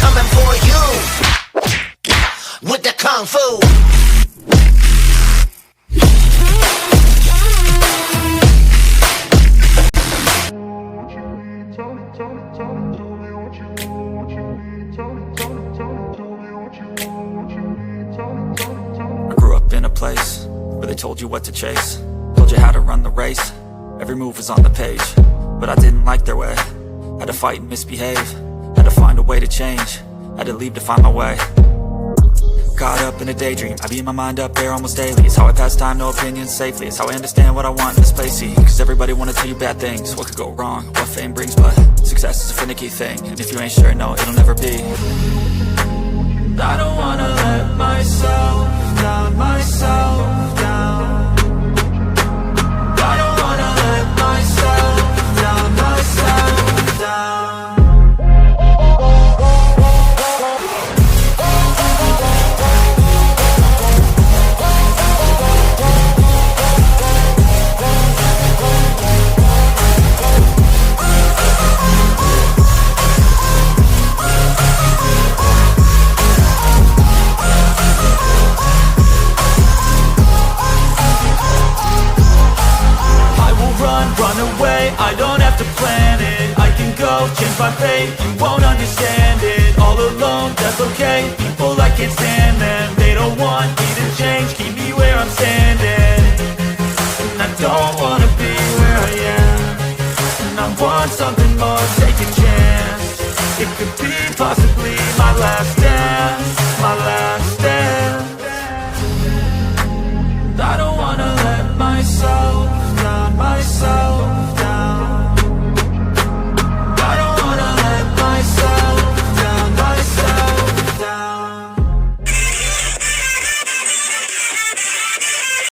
Coming for you with the kung fu. I grew up in a place where they told you what to chase, told you how to run the race. Every move was on the page, but I didn't like their way. Had to fight and misbehave, had to find a way to change, had to leave to find my way. Caught up in a daydream, I beat my mind up there almost daily. It's how I pass time, no opinions safely. It's how I understand what I want in this place, see. Cause everybody wanna tell you bad things, what could go wrong, what fame brings. But success is a finicky thing, and if you ain't sure, no, it'll never be. I don't wanna let myself down, myself down. I don't wanna let myself down, myself down. Run away, I don't have to plan it. I can go, change my fate, you won't understand it. All alone, that's okay, people I can't stand them. They don't want me to change, keep me where I'm standing. And I don't wanna be where I am, and I want something more, take a chance. It could be possibly my last dance, my last dance.